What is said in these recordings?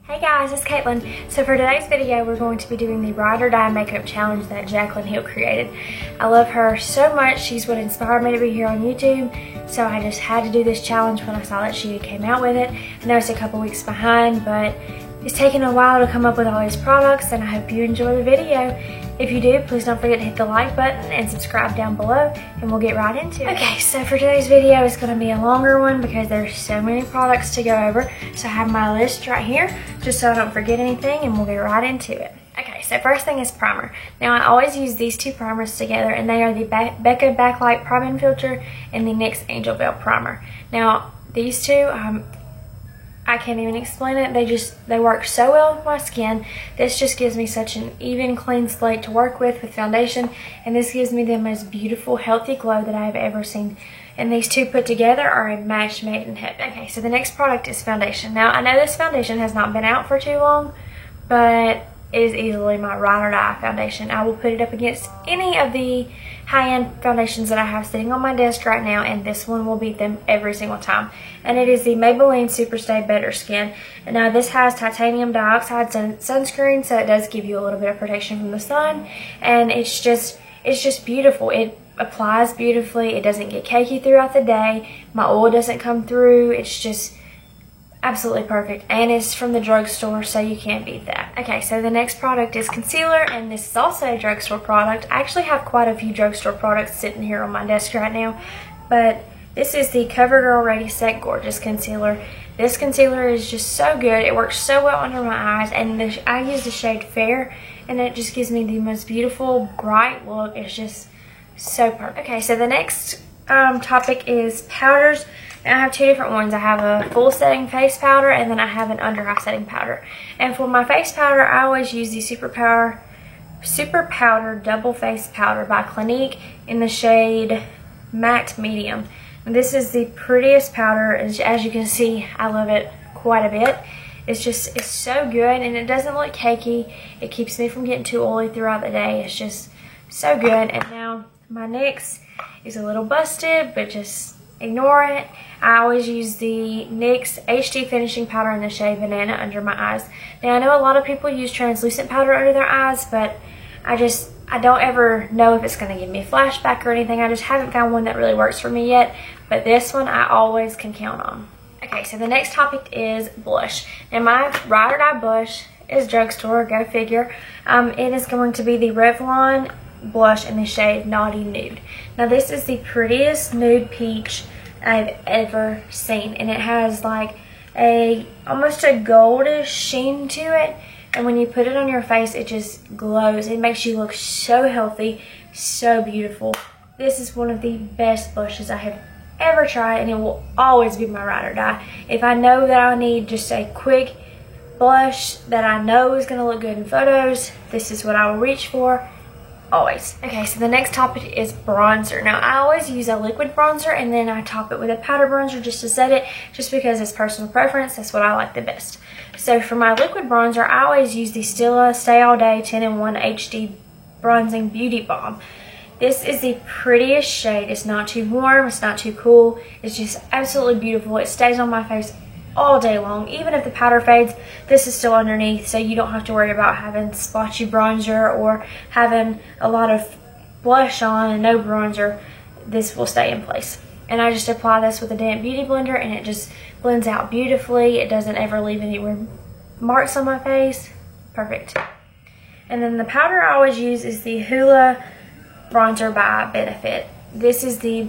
Hey guys, it's Caitlin. So for today's video, we're going to be doing the Ride or Die makeup challenge that Jaclyn Hill created. I love her so much. She's what inspired me to be here on YouTube. So I just had to do this challenge when I saw that she came out with it. I know it's a couple weeks behind, but it's taken a while to come up with all these products, and I hope you enjoy the video. If you do, please don't forget to hit the like button and subscribe down below, and we'll get right into it. Okay, so for today's video, it's going to be a longer one because there's so many products to go over. So I have my list right here, just so I don't forget anything, and we'll get right into it. Okay, so first thing is primer. Now I always use these two primers together, and they are the Becca Backlight Priming Filter and the NYX Angel Veil Primer. Now these two, I can't even explain it. They work so well with my skin. This just gives me such an even, clean slate to work with foundation, and this gives me the most beautiful, healthy glow that I have ever seen. And these two put together are a match made in heaven. Okay, so the next product is foundation. Now I know this foundation has not been out for too long, but it is easily my Ride or Die foundation. I will put it up against any of the high-end foundations that I have sitting on my desk right now, and this one will beat them every single time. And it is the Maybelline Superstay Better Skin. And now this has titanium dioxide sunscreen, so it does give you a little bit of protection from the sun, and it's just beautiful. It applies beautifully. It doesn't get cakey throughout the day. My oil doesn't come through. It's just absolutely perfect, and it's from the drugstore, so you can't beat that. Okay, so the next product is concealer, and this is also a drugstore product. I actually have quite a few drugstore products sitting here on my desk right now, but this is the CoverGirl Ready Set Gorgeous Concealer. This concealer is just so good. It works so well under my eyes, and I use the shade Fair, and it just gives me the most beautiful, bright look. It's just so perfect. Okay, so the next topic is powders. Now I have two different ones. I have a full setting face powder, and then I have an under eye setting powder. And for my face powder, I always use the Super Powder Double Face Powder by Clinique in the shade Matte Medium. And this is the prettiest powder. As you can see, I love it quite a bit. It's so good, and it doesn't look cakey. It keeps me from getting too oily throughout the day. It's just so good. And now my NYX is a little busted, but just ignore it. I always use the NYX HD Finishing Powder in the shade Banana under my eyes. Now I know a lot of people use translucent powder under their eyes, but I don't ever know if it's going to give me a flashback or anything. I just haven't found one that really works for me yet, but this one I always can count on. Okay, so the next topic is blush. Now my Ride or Die blush is drugstore, go figure. It is going to be the Revlon blush in the shade Naughty Nude. Now this is the prettiest nude peach I've ever seen, and it has like almost a goldish sheen to it, and when you put it on your face it just glows. It makes you look so healthy, so beautiful. This is one of the best blushes I have ever tried, and it will always be my Ride or Die. If I know that I need just a quick blush that I know is going to look good in photos, this is what I will reach for. Always. Okay, so the next topic is bronzer. Now I always use a liquid bronzer, and then I top it with a powder bronzer just to set it, just because it's personal preference. That's what I like the best. So for my liquid bronzer, I always use the Stila Stay All Day 10-in-1 HD Bronzing Beauty Balm. This is the prettiest shade. It's not too warm, it's not too cool. It's just absolutely beautiful. It stays on my face all day long. Even if the powder fades, this is still underneath, so you don't have to worry about having splotchy bronzer or having a lot of blush on and no bronzer. This will stay in place. And I just apply this with a damp beauty blender, and it just blends out beautifully. It doesn't ever leave any marks on my face. Perfect. And then the powder I always use is the Hoola Bronzer by Benefit. This is the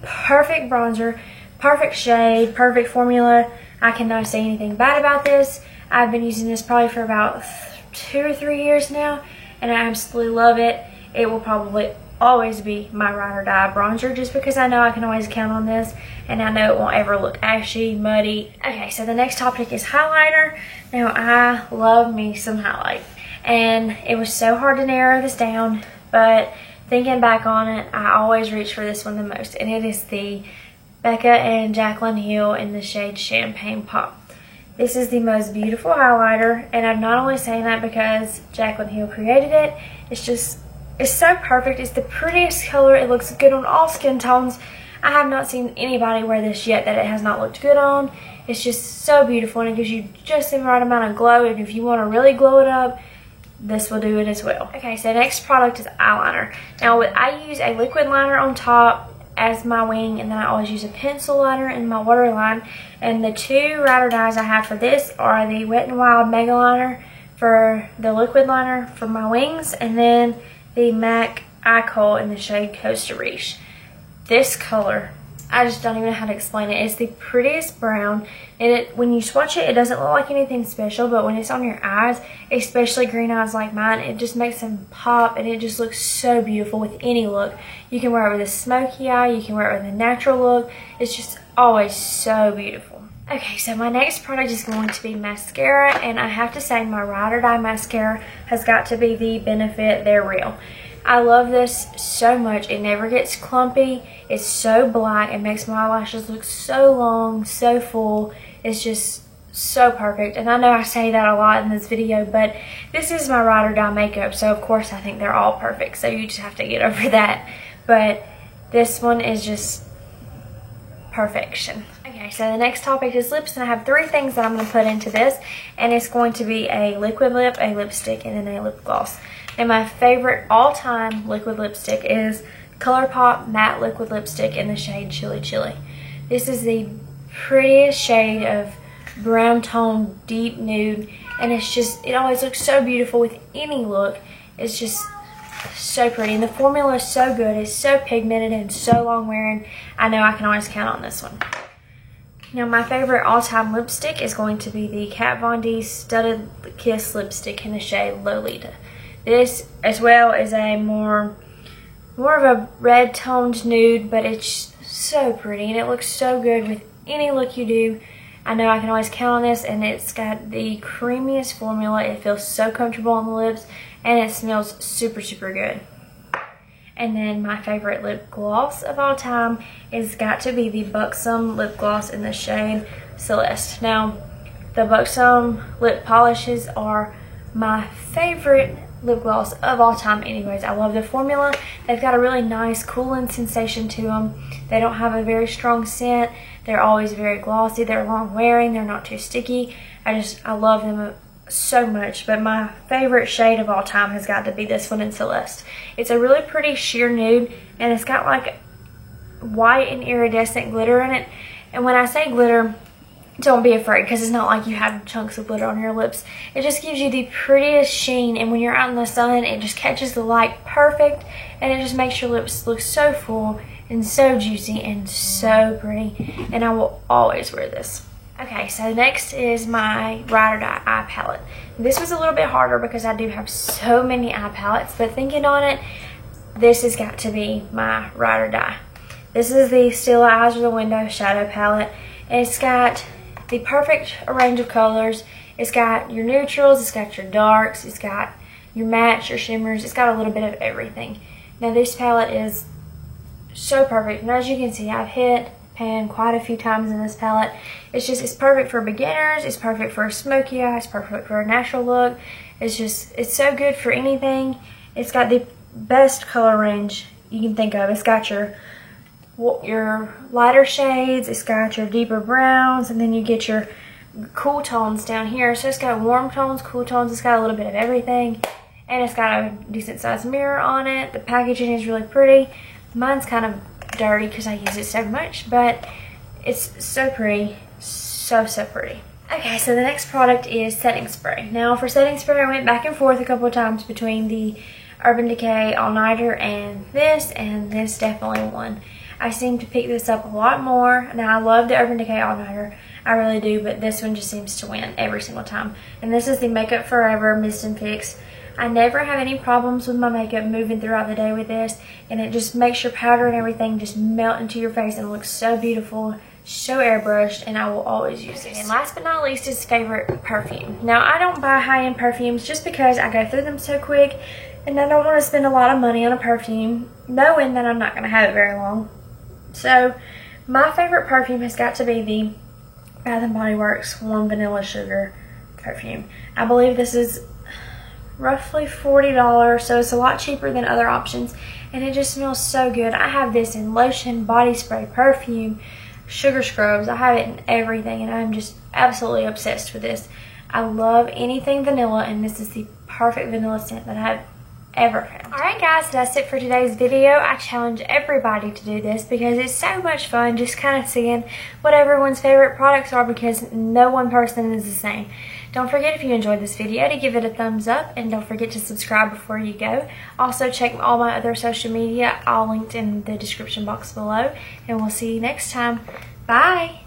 perfect bronzer, perfect shade, perfect formula. I cannot say anything bad about this. I've been using this probably for about 2 or 3 years now, and I absolutely love it. It will probably always be my Ride or Die bronzer, just because I know I can always count on this, and I know it won't ever look ashy, muddy. Okay, so the next topic is highlighter. Now I love me some highlight, and it was so hard to narrow this down, but thinking back on it, I always reach for this one the most, and it is the Becca and Jaclyn Hill in the shade Champagne Pop. This is the most beautiful highlighter, and I'm not only saying that because Jaclyn Hill created it. It's so perfect. It's the prettiest color. It looks good on all skin tones. I have not seen anybody wear this yet that it has not looked good on. It's just so beautiful, and it gives you just the right amount of glow. And if you want to really glow it up, this will do it as well. Okay, so next product is eyeliner. Now I use a liquid liner on top as my wing, and then I always use a pencil liner in my waterline. And the two ride or dies I have for this are the Wet n Wild Mega Liner for the liquid liner for my wings, and then the MAC Eye Kohl in the shade Costa Riche. This color, I just don't even know how to explain it. It's the prettiest brown, and when you swatch it, it doesn't look like anything special, but when it's on your eyes, especially green eyes like mine, it just makes them pop, and it just looks so beautiful with any look. You can wear it with a smoky eye, you can wear it with a natural look. It's just always so beautiful. Okay, so my next product is going to be mascara, and I have to say my Ride or Die mascara has got to be the Benefit They're Real. I love this so much. It never gets clumpy. It's so black. It makes my eyelashes look so long, so full. It's just so perfect. And I know I say that a lot in this video, but this is my Ride or Die makeup, so of course I think they're all perfect. So you just have to get over that. But this one is just perfection. Okay, so the next topic is lips, and I have 3 things that I'm going to put into this, and it's going to be a liquid lip, a lipstick, and then a lip gloss. And my favorite all-time liquid lipstick is ColourPop Matte Liquid Lipstick in the shade Chili Chili. This is the prettiest shade of brown tone, deep nude, and it always looks so beautiful with any look. It's just so pretty, and the formula is so good. It's so pigmented and so long wearing. I know I can always count on this one. Now my favorite all-time lipstick is going to be the Kat Von D Studded Kiss lipstick in the shade Lolita. This as well is a more of a red toned nude, but it's so pretty and it looks so good with any look you do. I know I can always count on this, and it's got the creamiest formula. It feels so comfortable on the lips, and it smells super, super good. And then my favorite lip gloss of all time is got to be the Buxom lip gloss in the shade Celeste. Now, the Buxom lip polishes are my favorite lip gloss of all time anyways. I love the formula. They've got a really nice cooling sensation to them. They don't have a very strong scent. They're always very glossy. They're long wearing. They're not too sticky. I love them so much, but my favorite shade of all time has got to be this one in Celeste. It's a really pretty sheer nude, and it's got like white and iridescent glitter in it. And when I say glitter, don't be afraid, because it's not like you have chunks of glitter on your lips. It just gives you the prettiest sheen, and when you're out in the sun, it just catches the light perfect, and it just makes your lips look so full and so juicy and so pretty, and I will always wear this. Okay, so next is my Ride or Die eye palette. This was a little bit harder because I do have so many eye palettes, but thinking on it, this has got to be my Ride or Die. This is the Still Eyes or the Window Shadow Palette. It's got the perfect range of colors. It's got your neutrals, it's got your darks, it's got your mattes, your shimmers. It's got a little bit of everything. Now this palette is so perfect, and as you can see, I've hit pan quite a few times in this palette. It's perfect for beginners. It's perfect for a smoky eye. It's perfect for a natural look. It's so good for anything. It's got the best color range you can think of. It's got your lighter shades. It's got your deeper browns, and then you get your cool tones down here. So it's got warm tones, cool tones. It's got a little bit of everything, and it's got a decent sized mirror on it. The packaging is really pretty. Mine's kind of dirty because I use it so much, but it's so pretty, so pretty. Okay, so the next product is setting spray. Now for setting spray, I went back and forth a couple of times between the Urban Decay All Nighter and this definitely won. I seem to pick this up a lot more. Now I love the Urban Decay All Nighter, I really do, but this one just seems to win every single time. And this is the Makeup Forever Mist and Fix. I never have any problems with my makeup moving throughout the day with this, and it just makes your powder and everything just melt into your face and looks so beautiful, so airbrushed, and I will always use this. And last but not least is favorite perfume. Now I don't buy high-end perfumes just because I go through them so quick, and I don't want to spend a lot of money on a perfume knowing that I'm not going to have it very long. So my favorite perfume has got to be the Bath & Body Works Warm Vanilla Sugar perfume. I believe this is roughly $40, so it's a lot cheaper than other options, and it just smells so good. I have this in lotion, body spray, perfume, sugar scrubs. I have it in everything, and I'm just absolutely obsessed with this. I love anything vanilla, and this is the perfect vanilla scent that I've ever found. Alright guys, that's it for today's video. I challenge everybody to do this because it's so much fun just kind of seeing what everyone's favorite products are, because no one person is the same. Don't forget, if you enjoyed this video, to give it a thumbs up, and don't forget to subscribe before you go. Also check all my other social media, all linked in the description box below, and we'll see you next time. Bye!